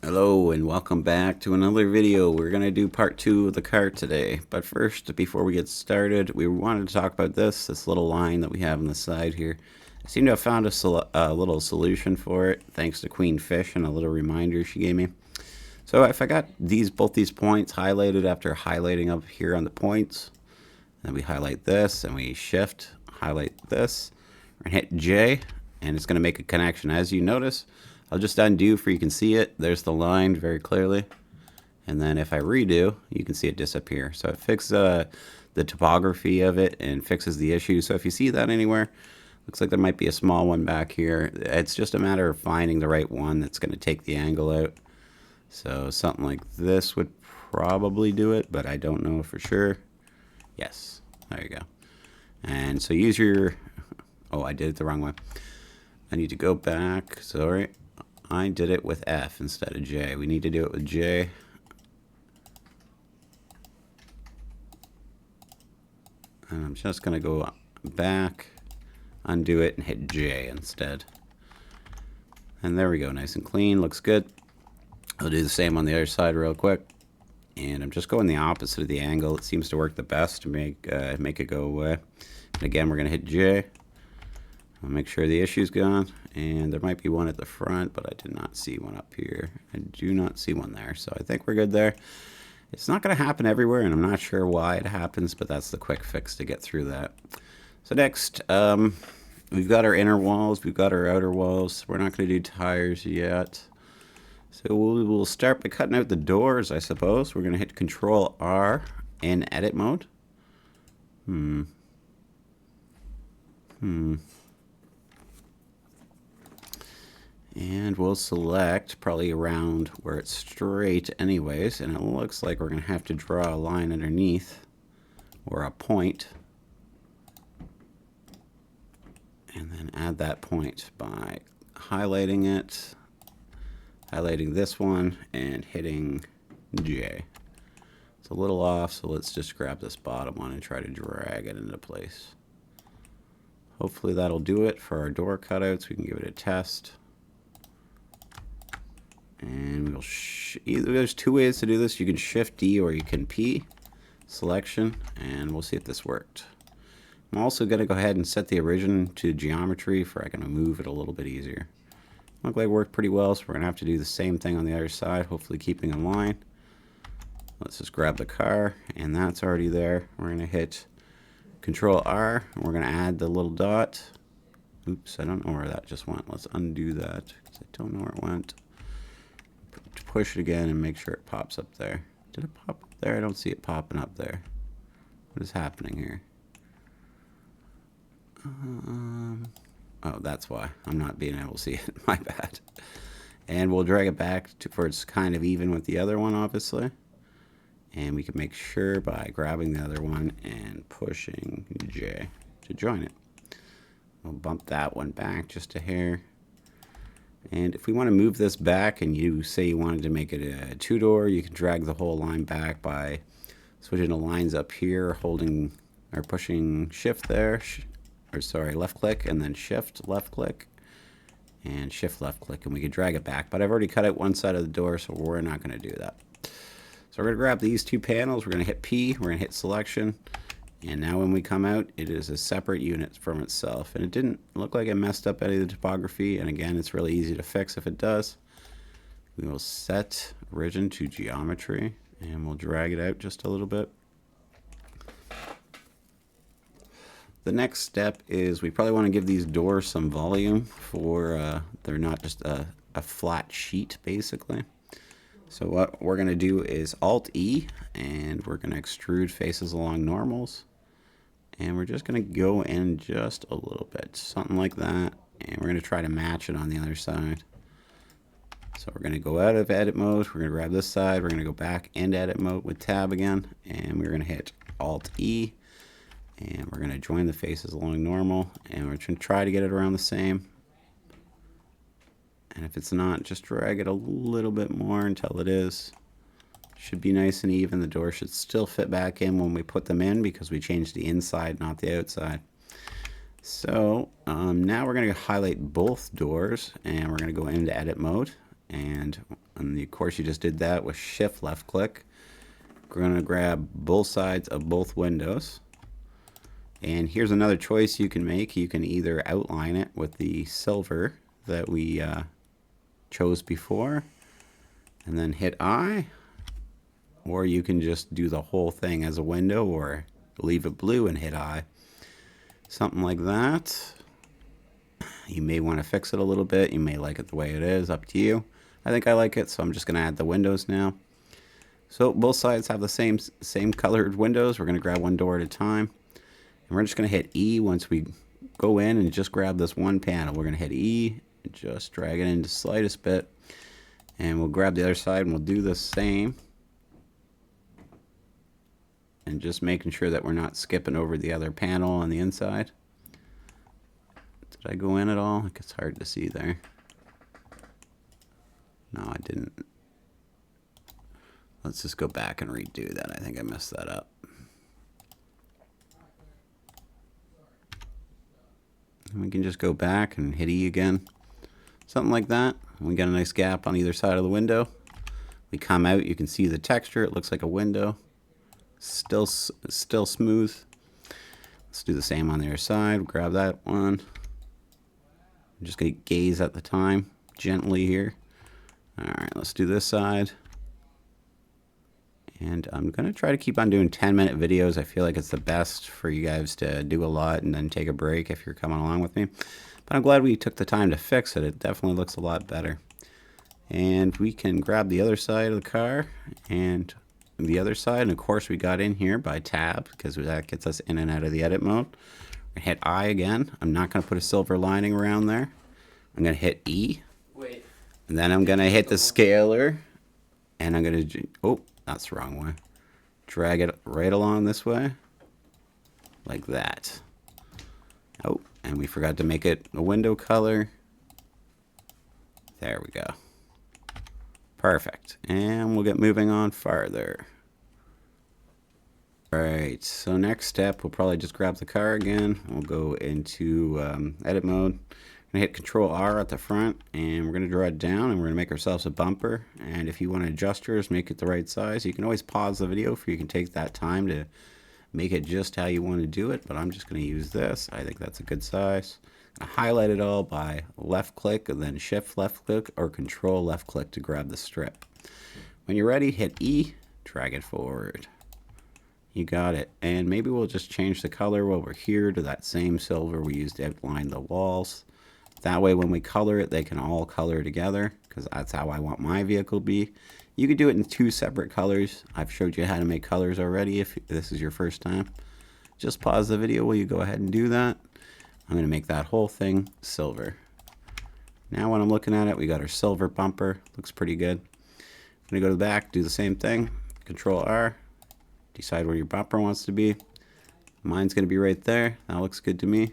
Hello and welcome back to another video. We're going to do part 2 of the car today. But first, before we get started, we wanted to talk about this little line that we have on the side here. I seem to have found a little solution for it, thanks to Queen Fish and a little reminder she gave me. So if I got both these points highlighted after highlighting up here on the points, then we highlight this and we shift, highlight this, we're going to hit J, and it's going to make a connection. As you notice, I'll just undo for you can see it. There's the line very clearly. And then if I redo, you can see it disappear. So it fixes the topography of it and fixes the issue. So if you see that anywhere, looks like there might be a small one back here. It's just a matter of finding the right one that's going to take the angle out. So something like this would probably do it, but I don't know for sure. Yes, there you go. And so use your, oh, I did it the wrong way. I need to go back, sorry. I did it with F instead of J. We need to do it with J. And I'm just going to go back, undo it, and hit J instead. And there we go, nice and clean, looks good. I'll do the same on the other side real quick. And I'm just going the opposite of the angle. It seems to work the best to make it go away. And again, we're going to hit J. I'll make sure the issue's gone, and there might be one at the front, but I did not see one up here. I do not see one there, so I think we're good there. It's not going to happen everywhere, and I'm not sure why it happens, but that's the quick fix to get through that. So next, we've got our inner walls, we've got our outer walls. We're not going to do tires yet. So we'll start by cutting out the doors, I suppose. We're going to hit Control R in edit mode. And we'll select probably around where it's straight anyways, and it looks like we're going to have to draw a line underneath, or a point, and then add that point by highlighting it, highlighting this one, and hitting J. It's a little off, so let's just grab this bottom one and try to drag it into place. Hopefully that'll do it for our door cutouts. We can give it a test. And we'll either there's two ways to do this. You can Shift D or you can P selection, and we'll see if this worked. I'm also going to go ahead and set the origin to geometry for I can move it a little bit easier. Looked like it worked pretty well, so we're going to have to do the same thing on the other side, hopefully keeping in line. Let's just grab the car, and that's already there. We're going to hit Control R, and we're going to add the little dot. Oops, I don't know where that just went. Let's undo that because I don't know where it went. Push it again and make sure it pops up there. Did it pop up there? I don't see it popping up there. What is happening here? Oh, that's why I'm not being able to see it. My bad. And we'll drag it back to where it's kind of even with the other one, obviously. And we can make sure by grabbing the other one and pushing J to join it. We'll bump that one back just a hair. And if we want to move this back and you say you wanted to make it a two-door, you can drag the whole line back by switching the lines up here, holding or pushing shift there, or sorry, left click, and then shift left click, and shift left click, and we can drag it back. But I've already cut out one side of the door, so we're not going to do that. So we're going to grab these two panels, we're going to hit P, we're going to hit selection, and now when we come out, it is a separate unit from itself. And it didn't look like it messed up any of the topography. And again, it's really easy to fix if it does. We will set origin to geometry, and we'll drag it out just a little bit. The next step is we probably want to give these doors some volume for they're not just a flat sheet, basically. So what we're going to do is Alt-E, and we're going to extrude faces along normals. And we're just going to go in just a little bit, something like that. And we're going to try to match it on the other side. So we're going to go out of edit mode. We're going to grab this side. We're going to go back into edit mode with tab again. And we're going to hit Alt-E. And we're going to join the faces along normal. And we're going to try to get it around the same. And if it's not, just drag it a little bit more until it is. Should be nice and even. The door should still fit back in when we put them in because we changed the inside, not the outside. So now we're going to highlight both doors, and we're going to go into edit mode. And And of course you just did that with shift left click. We're going to grab both sides of both windows. And here's another choice you can make. You can either outline it with the silver that we chose before and then hit I, or you can just do the whole thing as a window or leave it blue and hit I. Something like that. You may want to fix it a little bit. You may like it the way it is, up to you. I think I like it, so I'm just going to add the windows now. So both sides have the same colored windows. We're going to grab one door at a time. And we're just going to hit E once we go in and just grab this one panel. We're going to hit E and just drag it in the slightest bit. And we'll grab the other side and we'll do the same. And just making sure that we're not skipping over the other panel on the inside. Did I go in at all? It's hard to see there. No, I didn't. Let's just go back and redo that. I think I messed that up. And we can just go back and hit E again. Something like that. We got a nice gap on either side of the window. We come out, you can see the texture. It looks like a window. Still smooth. Let's do the same on the other side. Grab that one. I'm just going to gaze at the time gently here. Alright, let's do this side. And I'm going to try to keep on doing 10-minute videos. I feel like it's the best for you guys to do a lot and then take a break if you're coming along with me. But I'm glad we took the time to fix it. It definitely looks a lot better. And we can grab the other side of the car and the other side. And of course we got in here by tab because that gets us in and out of the edit mode. We're gonna hit I again. I'm not going to put a silver lining around there. I'm going to hit E. Wait. And then I'm going to hit the scaler. And I'm going to... Oh, that's the wrong way. Drag it right along this way. Like that. Oh, and we forgot to make it a window color. There we go. Perfect. And we'll get moving on farther. Alright, so next step, we'll probably just grab the car again. We'll go into edit mode. We're going to hit Control R at the front, and we're going to draw it down, and we're going to make ourselves a bumper. And if you want to adjust yours, make it the right size. You can always pause the video for you can take that time to make it just how you want to do it, but I'm just going to use this. I think that's a good size. I highlight it all by left click and then shift left click or control left click to grab the strip. When you're ready, hit E, drag it forward. You got it. And maybe we'll just change the color over here to that same silver we used to outline the walls. That way when we color it, they can all color together, because that's how I want my vehicle to be. You could do it in 2 separate colors. I've showed you how to make colors already if this is your first time. Just pause the video while you go ahead and do that. I'm going to make that whole thing silver. Now when I'm looking at it, we got our silver bumper. Looks pretty good. I'm going to go to the back, do the same thing. Control R. Decide where your bumper wants to be. Mine's going to be right there. That looks good to me.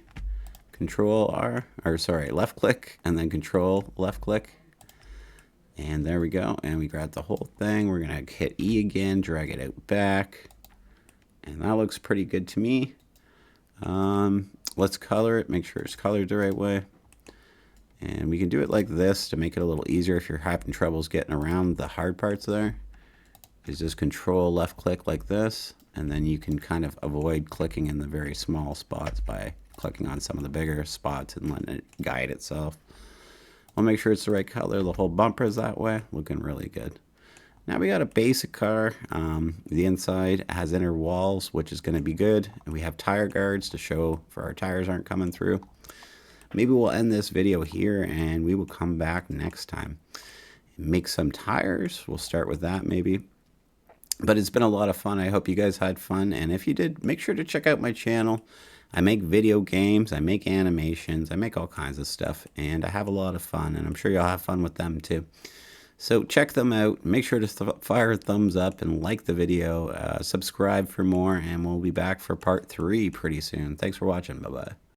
Control R, or sorry, left click, and then control left click. And there we go. And we grab the whole thing. We're going to hit E again, drag it out back. And that looks pretty good to me. Let's color it, make sure it's colored the right way. And we can do it like this to make it a little easier if you're having troubles getting around the hard parts there. Is just control left click like this, and then you can kind of avoid clicking in the very small spots by clicking on some of the bigger spots and letting it guide itself. I'll make sure it's the right color. The whole bumper is that way, looking really good. Now we got a basic car. The inside has inner walls, which is going to be good. And we have tire guards to show for our tires aren't coming through. Maybe we'll end this video here and we will come back next time. Make some tires. We'll start with that maybe. But it's been a lot of fun. I hope you guys had fun. And if you did, make sure to check out my channel. I make video games. I make animations. I make all kinds of stuff. And I have a lot of fun. And I'm sure you'll have fun with them too. So check them out. Make sure to fire a thumbs up and like the video. Subscribe for more. And we'll be back for part 3 pretty soon. Thanks for watching. Bye-bye.